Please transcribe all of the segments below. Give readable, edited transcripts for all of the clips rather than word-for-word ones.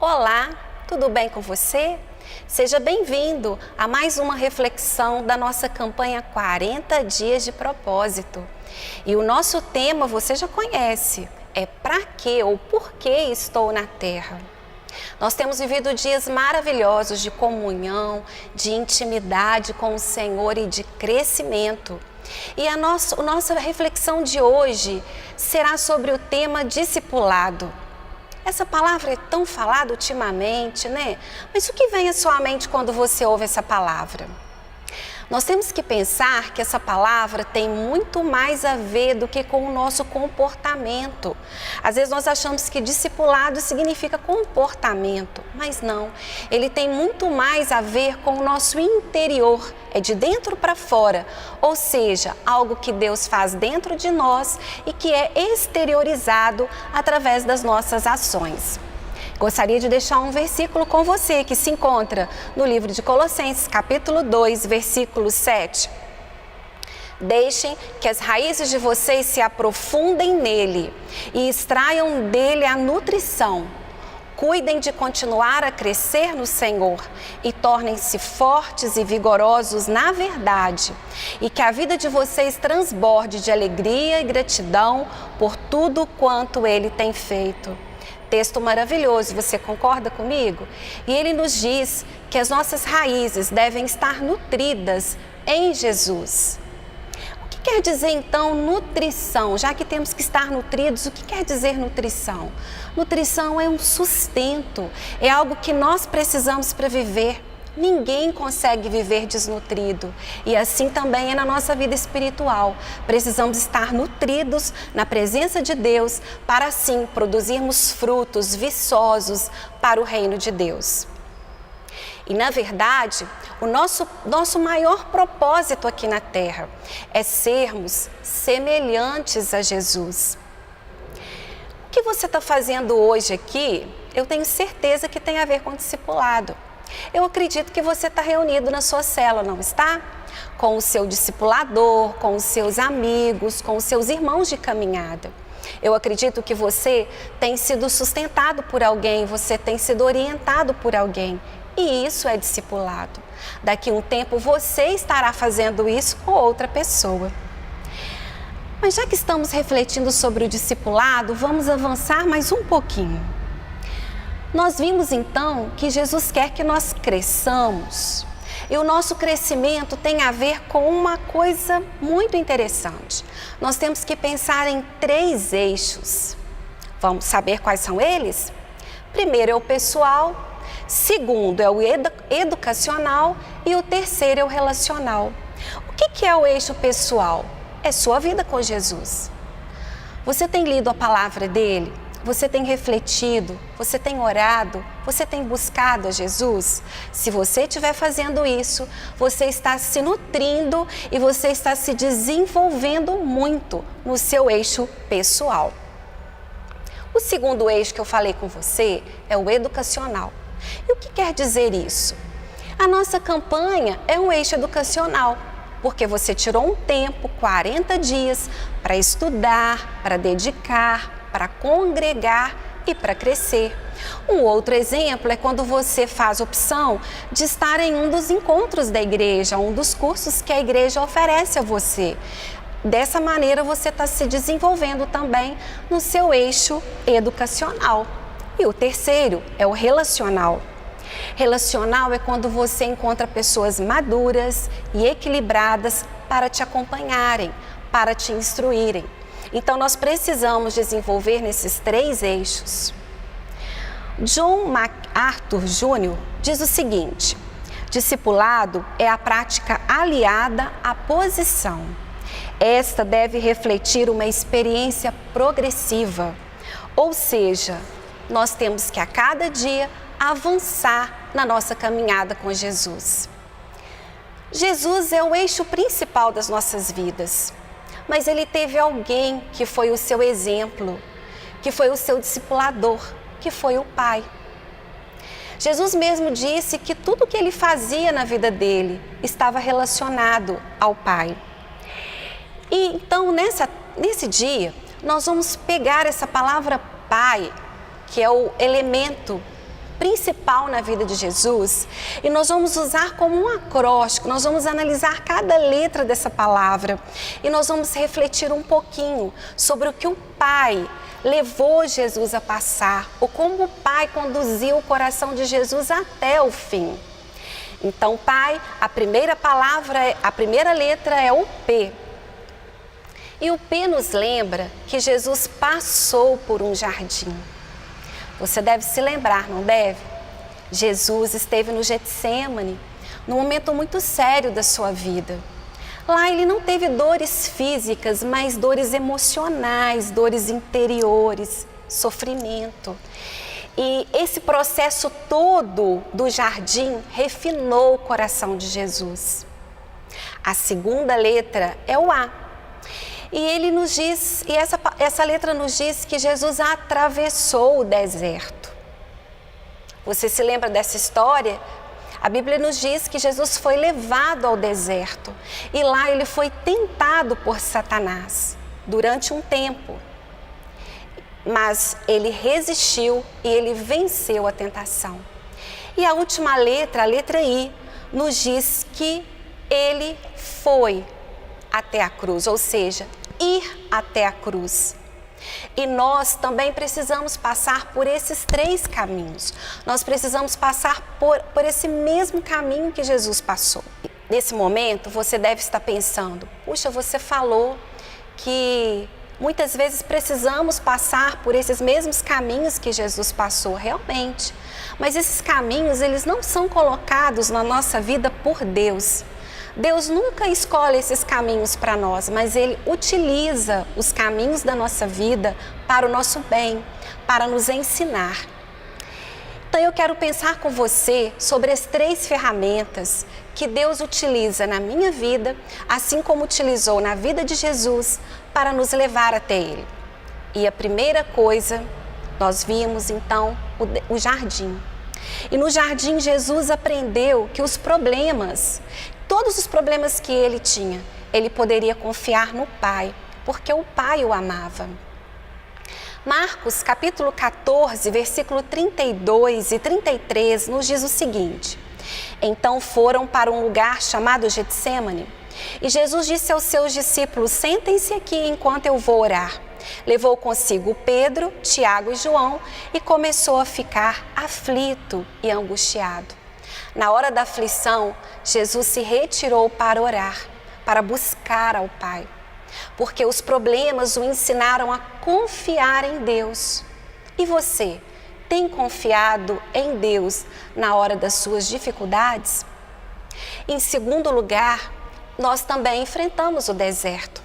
Olá, tudo bem com você? Seja bem-vindo a mais uma reflexão da nossa campanha 40 Dias de Propósito. E o nosso tema você já conhece, é Pra quê ou Por que estou na Terra? Nós temos vivido dias maravilhosos de comunhão, de intimidade com o Senhor e de crescimento. E a nossa reflexão de hoje será sobre o tema discipulado. Essa palavra é tão falada ultimamente, né? Mas o que vem à sua mente quando você ouve essa palavra? Nós temos que pensar que essa palavra tem muito mais a ver do que com o nosso comportamento. Às vezes nós achamos que discipulado significa comportamento, mas não. Ele tem muito mais a ver com o nosso interior, é de dentro para fora, ou seja, algo que Deus faz dentro de nós e que é exteriorizado através das nossas ações. Gostaria de deixar um versículo com você que se encontra no livro de Colossenses, capítulo 2, versículo 7. Deixem que as raízes de vocês se aprofundem nele e extraiam dele a nutrição. Cuidem de continuar a crescer no Senhor e tornem-se fortes e vigorosos na verdade. E que a vida de vocês transborde de alegria e gratidão por tudo quanto Ele tem feito. Texto maravilhoso, você concorda comigo? E ele nos diz que as nossas raízes devem estar nutridas em Jesus. O que quer dizer então nutrição? Já que temos que estar nutridos, o que quer dizer nutrição? Nutrição é um sustento, é algo que nós precisamos para viver. Ninguém consegue viver desnutrido e assim também é na nossa vida espiritual. Precisamos estar nutridos na presença de Deus para assim produzirmos frutos viçosos para o reino de Deus. E na verdade, o nosso maior propósito aqui na terra é sermos semelhantes a Jesus. O que você está fazendo hoje aqui, eu tenho certeza que tem a ver com discipulado. Eu acredito que você está reunido na sua célula, não está? Com o seu discipulador, com os seus amigos, com os seus irmãos de caminhada. Eu acredito que você tem sido sustentado por alguém, você tem sido orientado por alguém. E isso é discipulado. Daqui a um tempo você estará fazendo isso com outra pessoa. Mas já que estamos refletindo sobre o discipulado, vamos avançar mais um pouquinho. Nós vimos então que Jesus quer que nós cresçamos e o nosso crescimento tem a ver com uma coisa muito interessante. Nós temos que pensar em 3 eixos. Vamos saber quais são eles? Primeiro é o pessoal, segundo é o educacional e o terceiro é o relacional. O que é o eixo pessoal? É sua vida com Jesus. Você tem lido a palavra dele? Você tem refletido, você tem orado, você tem buscado a Jesus? Se você estiver fazendo isso, você está se nutrindo e você está se desenvolvendo muito no seu eixo pessoal. O segundo eixo que eu falei com você é o educacional. E o que quer dizer isso? A nossa campanha é um eixo educacional, porque você tirou um tempo, 40 dias, para estudar, para dedicar, para congregar e para crescer. Um outro exemplo é quando você faz opção de estar em um dos encontros da igreja, um dos cursos que a igreja oferece a você. Dessa maneira você está se desenvolvendo também no seu eixo educacional. E o terceiro é o relacional. Relacional é quando você encontra pessoas maduras e equilibradas para te acompanharem, para te instruírem. Então, nós precisamos desenvolver nesses 3 eixos. John MacArthur Jr. diz o seguinte: discipulado é a prática aliada à posição. Esta deve refletir uma experiência progressiva, ou seja, nós temos que a cada dia avançar na nossa caminhada com Jesus. Jesus é o eixo principal das nossas vidas. Mas ele teve alguém que foi o seu exemplo, que foi o seu discipulador, que foi o Pai. Jesus mesmo disse que tudo que ele fazia na vida dele estava relacionado ao Pai. E então, nesse dia, nós vamos pegar essa palavra Pai, que é o elemento principal na vida de Jesus e nós vamos usar como um acróstico, nós vamos analisar cada letra dessa palavra e nós vamos refletir um pouquinho sobre o que o Pai levou Jesus a passar, ou como o Pai conduziu o coração de Jesus até o fim. Então, Pai, a primeira palavra, a primeira letra é o P. E o P nos lembra que Jesus passou por um jardim. Você deve se lembrar, não deve? Jesus esteve no Getsêmani, num momento muito sério da sua vida. Lá ele não teve dores físicas, mas dores emocionais, dores interiores, sofrimento. E esse processo todo do jardim refinou o coração de Jesus. A segunda letra é o A. E ele nos diz, e essa letra nos diz que Jesus atravessou o deserto. Você se lembra dessa história? A Bíblia nos diz que Jesus foi levado ao deserto e lá ele foi tentado por Satanás durante um tempo. Mas ele resistiu e ele venceu a tentação. E a última letra, a letra I, nos diz que ele foi até a cruz, ou seja, ir até a cruz. E nós também precisamos passar por esses três caminhos. Nós precisamos passar por esse mesmo caminho que Jesus passou. Nesse momento, você deve estar pensando, puxa, você falou que muitas vezes precisamos passar por esses mesmos caminhos que Jesus passou, realmente. Mas esses caminhos, eles não são colocados na nossa vida por Deus. Deus nunca escolhe esses caminhos para nós, mas Ele utiliza os caminhos da nossa vida para o nosso bem, para nos ensinar. Então eu quero pensar com você sobre as três ferramentas que Deus utiliza na minha vida, assim como utilizou na vida de Jesus, para nos levar até Ele. E a primeira coisa, nós vimos então o jardim. E no jardim Jesus aprendeu que os problemas, todos os problemas que ele tinha, ele poderia confiar no Pai, porque o Pai o amava. Marcos, capítulo 14, versículo 32 e 33, nos diz o seguinte: Então foram para um lugar chamado Getsêmani, e Jesus disse aos seus discípulos, sentem-se aqui enquanto eu vou orar. Levou consigo Pedro, Tiago e João e começou a ficar aflito e angustiado. Na hora da aflição, Jesus se retirou para orar, para buscar ao Pai, porque os problemas o ensinaram a confiar em Deus. E você, tem confiado em Deus na hora das suas dificuldades? Em segundo lugar, nós também enfrentamos o deserto.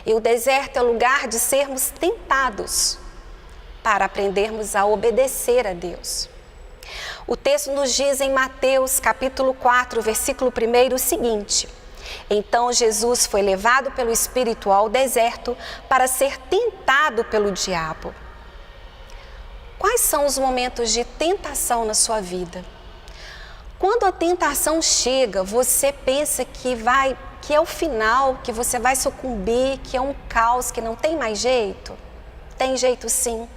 E o deserto é o lugar de sermos tentados para aprendermos a obedecer a Deus. O texto nos diz em Mateus capítulo 4, versículo 1 o seguinte: Então Jesus foi levado pelo Espírito ao deserto para ser tentado pelo diabo. Quais são os momentos de tentação na sua vida? Quando a tentação chega, você pensa que é o final, que você vai sucumbir, que é um caos, que não tem mais jeito? Tem jeito sim.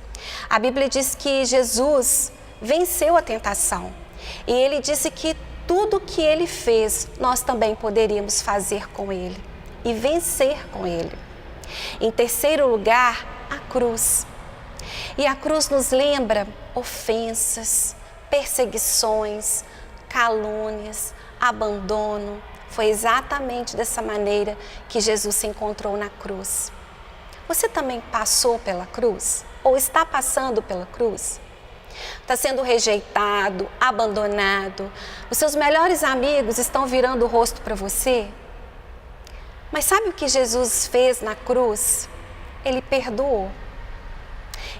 A Bíblia diz que Jesus venceu a tentação e ele disse que tudo que ele fez, nós também poderíamos fazer com ele e vencer com ele. Em terceiro lugar, a cruz. E a cruz nos lembra ofensas, perseguições, calúnias, abandono. Foi exatamente dessa maneira que Jesus se encontrou na cruz. Você também passou pela cruz? Ou está passando pela cruz? Está sendo rejeitado, abandonado. Os seus melhores amigos estão virando o rosto para você? Mas sabe o que Jesus fez na cruz? Ele perdoou.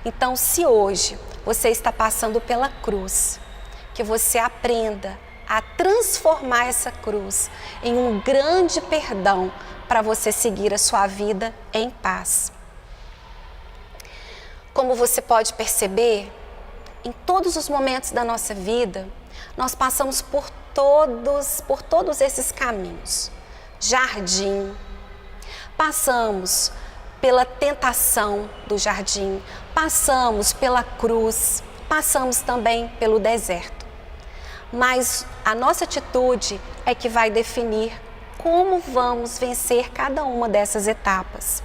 Então, se hoje você está passando pela cruz, que você aprenda a transformar essa cruz em um grande perdão para você seguir a sua vida em paz. Como você pode perceber, em todos os momentos da nossa vida, nós passamos por todos esses caminhos. Jardim, passamos pela tentação do jardim, passamos pela cruz, passamos também pelo deserto. Mas a nossa atitude é que vai definir como vamos vencer cada uma dessas etapas.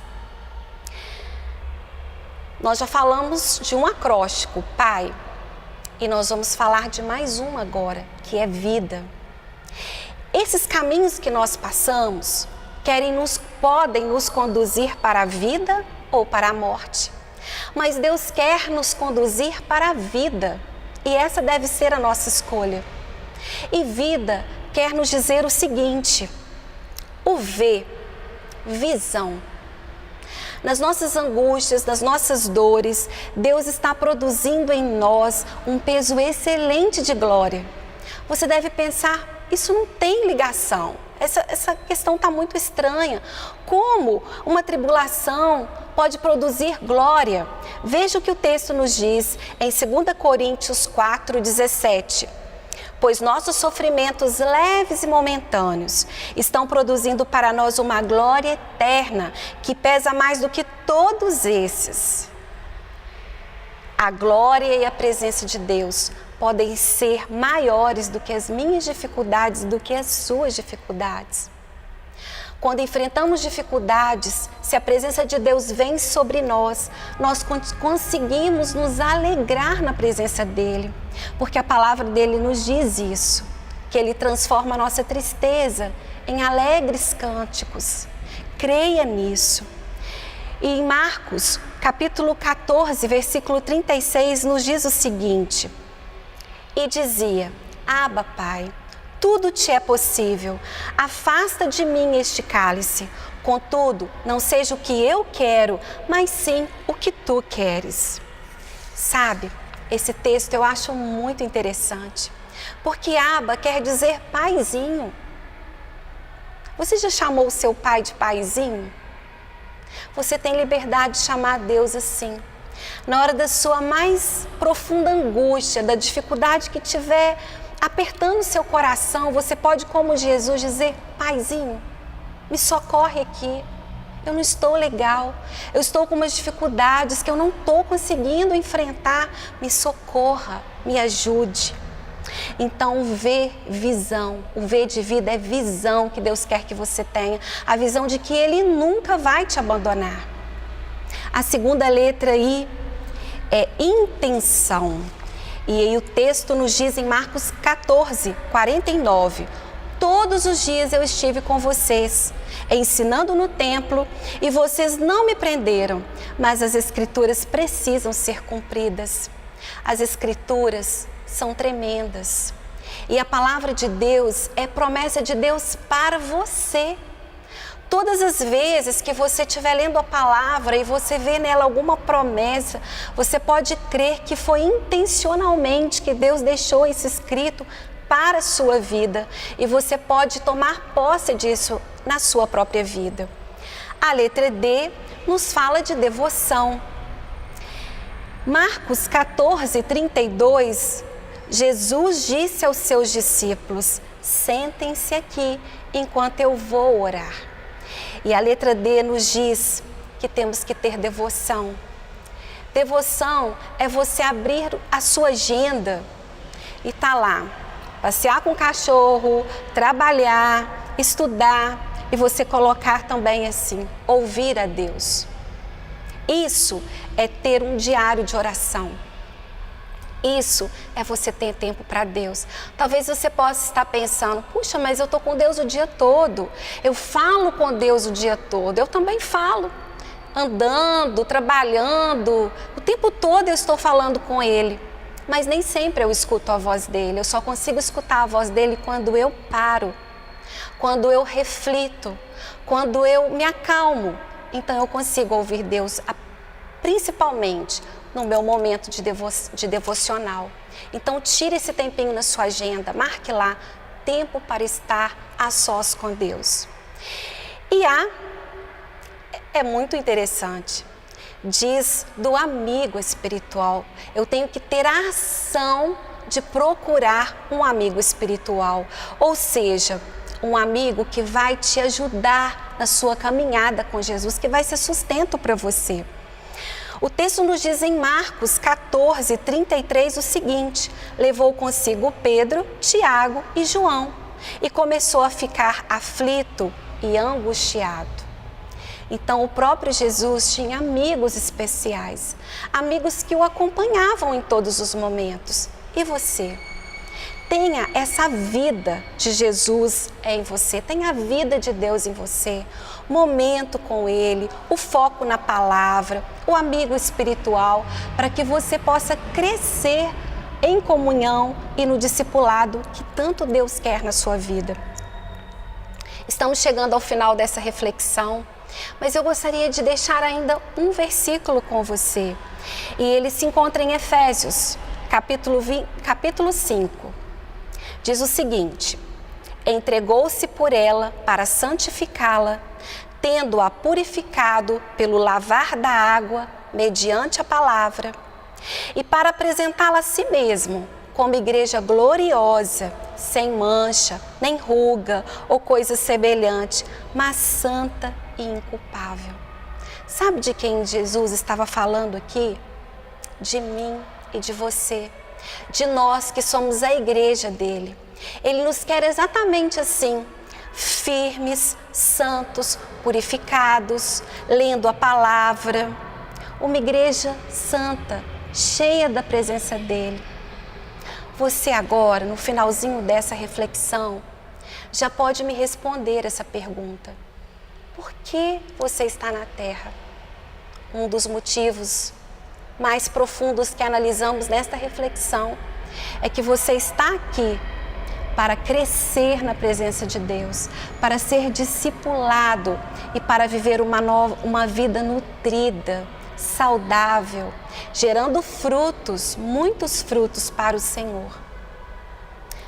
Nós já falamos de um acróstico, Pai, e nós vamos falar de mais uma agora, que é vida. Esses caminhos que nós passamos podem nos conduzir para a vida ou para a morte. Mas Deus quer nos conduzir para a vida, e essa deve ser a nossa escolha. E vida quer nos dizer o seguinte: o V, visão. Nas nossas angústias, nas nossas dores, Deus está produzindo em nós um peso excelente de glória. Você deve pensar, isso não tem ligação, essa questão está muito estranha. Como uma tribulação pode produzir glória? Veja o que o texto nos diz em 2 Coríntios 4:17. Pois nossos sofrimentos leves e momentâneos estão produzindo para nós uma glória eterna que pesa mais do que todos esses. A glória e a presença de Deus podem ser maiores do que as minhas dificuldades, do que as suas dificuldades. Quando enfrentamos dificuldades, se a presença de Deus vem sobre nós, nós conseguimos nos alegrar na presença dEle, porque a palavra dEle nos diz isso, que Ele transforma a nossa tristeza em alegres cânticos. Creia nisso. E em Marcos, capítulo 14, versículo 36, nos diz o seguinte: e dizia, Abba, Pai, tudo te é possível, afasta de mim este cálice, contudo, não seja o que eu quero, mas sim o que tu queres. Sabe, esse texto eu acho muito interessante, porque Abba quer dizer paizinho. Você já chamou o seu pai de paizinho? Você tem liberdade de chamar Deus assim. Na hora da sua mais profunda angústia, da dificuldade que tiver apertando seu coração, você pode, como Jesus, dizer, paizinho, me socorre aqui, eu não estou legal, eu estou com umas dificuldades que eu não estou conseguindo enfrentar, me socorra, me ajude. Então o V, visão, o V de vida é visão que Deus quer que você tenha, a visão de que Ele nunca vai te abandonar. A segunda letra aí é intenção. E aí o texto nos diz em Marcos 14, 49, todos os dias eu estive com vocês, ensinando no templo, e vocês não me prenderam, mas as escrituras precisam ser cumpridas. As escrituras são tremendas. E a palavra de Deus é promessa de Deus para você. Todas as vezes que você estiver lendo a palavra e você vê nela alguma promessa, você pode crer que foi intencionalmente que Deus deixou isso escrito para a sua vida. E você pode tomar posse disso na sua própria vida. A letra D nos fala de devoção. Marcos 14, 32, Jesus disse aos seus discípulos, sentem-se aqui enquanto eu vou orar. E a letra D nos diz que temos que ter devoção. Devoção é você abrir a sua agenda e tá lá, passear com o cachorro, trabalhar, estudar e você colocar também assim, ouvir a Deus. Isso é ter um diário de oração. Isso é você ter tempo para Deus. Talvez você possa estar pensando, puxa, mas eu estou com Deus o dia todo. Eu falo com Deus o dia todo. Eu também falo. Andando, trabalhando. O tempo todo eu estou falando com Ele. Mas nem sempre eu escuto a voz dEle. Eu só consigo escutar a voz dEle quando eu paro. Quando eu reflito. Quando eu me acalmo. Então eu consigo ouvir Deus, principalmente no meu momento de devocional. Então tire esse tempinho na sua agenda, marque lá, tempo para estar a sós com Deus. E A é muito interessante, diz do amigo espiritual. Eu tenho que ter a ação de procurar um amigo espiritual, ou seja, um amigo que vai te ajudar na sua caminhada com Jesus, que vai ser sustento para você. O texto nos diz em Marcos 14, 33 o seguinte: levou consigo Pedro, Tiago e João e começou a ficar aflito e angustiado. Então o próprio Jesus tinha amigos especiais, amigos que o acompanhavam em todos os momentos. E você? Tenha essa vida de Jesus em você, tenha a vida de Deus em você, momento com Ele, o foco na palavra, o amigo espiritual, para que você possa crescer em comunhão e no discipulado que tanto Deus quer na sua vida. Estamos chegando ao final dessa reflexão, mas eu gostaria de deixar ainda um versículo com você. E ele se encontra em Efésios, capítulo 5. Diz o seguinte: entregou-se por ela para santificá-la, tendo-a purificado pelo lavar da água, mediante a palavra, e para apresentá-la a si mesmo, como igreja gloriosa, sem mancha, nem ruga ou coisa semelhante, mas santa e inculpável. Sabe de quem Jesus estava falando aqui? De mim e de você, de nós que somos a igreja dele. Ele nos quer exatamente assim, firmes, santos, purificados, lendo a palavra, uma igreja santa, cheia da presença dele. Você agora, no finalzinho dessa reflexão, já pode me responder essa pergunta: por que você está na Terra? Um dos motivos mais profundos que analisamos nesta reflexão é que você está aqui para crescer na presença de Deus, para ser discipulado e para viver uma vida nutrida, saudável, gerando frutos, muitos frutos para o Senhor.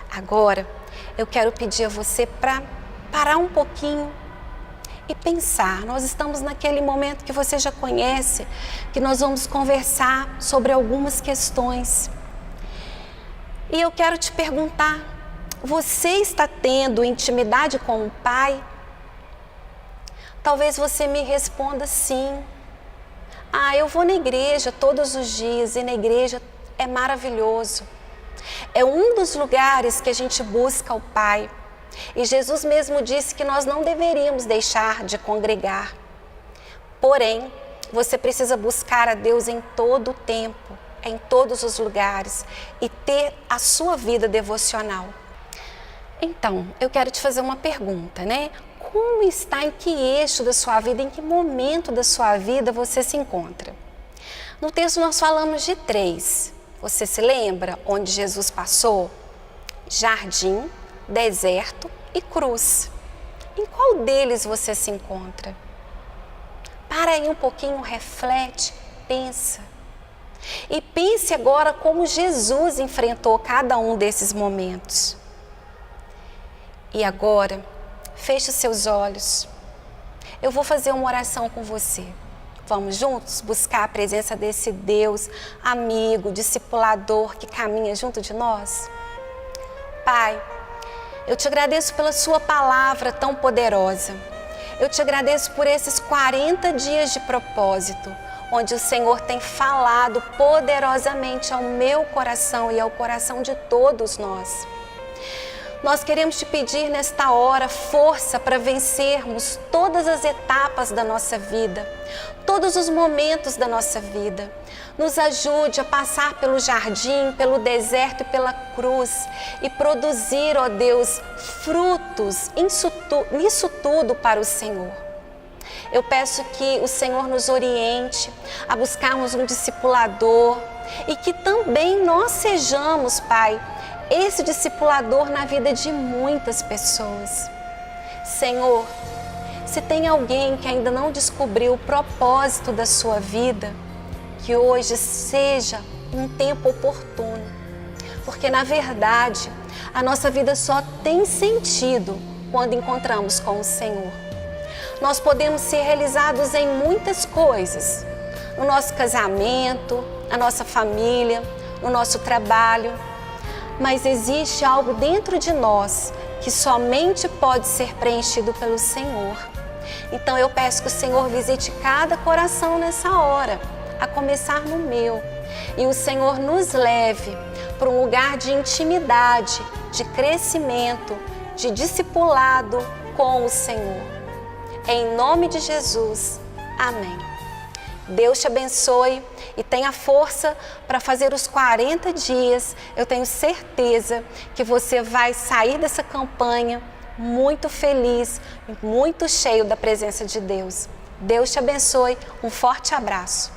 Agora, eu quero pedir a você para parar um pouquinho e pensar. Nós estamos naquele momento que você já conhece, que nós vamos conversar sobre algumas questões. E eu quero te perguntar: você está tendo intimidade com o Pai? Talvez você me responda sim. Eu vou na igreja todos os dias e na igreja é maravilhoso. É um dos lugares que a gente busca o Pai. E Jesus mesmo disse que nós não deveríamos deixar de congregar. Porém, você precisa buscar a Deus em todo o tempo, em todos os lugares e ter a sua vida devocional. Então, eu quero te fazer uma pergunta, né? Como está, em que eixo da sua vida, em que momento da sua vida você se encontra? No texto nós falamos de 3. Você se lembra onde Jesus passou? Jardim, deserto e cruz. Em qual deles você se encontra? Para aí um pouquinho, reflete, pensa. E pense agora como Jesus enfrentou cada um desses momentos. E agora, feche os seus olhos. Eu vou fazer uma oração com você. Vamos juntos buscar a presença desse Deus, amigo, discipulador que caminha junto de nós? Pai, eu te agradeço pela sua palavra tão poderosa. Eu te agradeço por esses 40 dias de propósito, onde o Senhor tem falado poderosamente ao meu coração e ao coração de todos nós. Nós queremos te pedir nesta hora força para vencermos todas as etapas da nossa vida, todos os momentos da nossa vida. Nos ajude a passar pelo jardim, pelo deserto e pela cruz e produzir, ó Deus, frutos nisso tudo para o Senhor. Eu peço que o Senhor nos oriente a buscarmos um discipulador e que também nós sejamos, Pai, esse discipulador na vida de muitas pessoas. Senhor, se tem alguém que ainda não descobriu o propósito da sua vida, que hoje seja um tempo oportuno, porque na verdade a nossa vida só tem sentido quando encontramos com o Senhor. Nós podemos ser realizados em muitas coisas, no nosso casamento, na nossa família, no nosso trabalho, mas existe algo dentro de nós que somente pode ser preenchido pelo Senhor. Então eu peço que o Senhor visite cada coração nessa hora, a começar no meu. E o Senhor nos leve para um lugar de intimidade, de crescimento, de discipulado com o Senhor. Em nome de Jesus, amém. Deus te abençoe e tenha força para fazer os 40 dias. Eu tenho certeza que você vai sair dessa campanha muito feliz, muito cheio da presença de Deus. Deus te abençoe. Um forte abraço.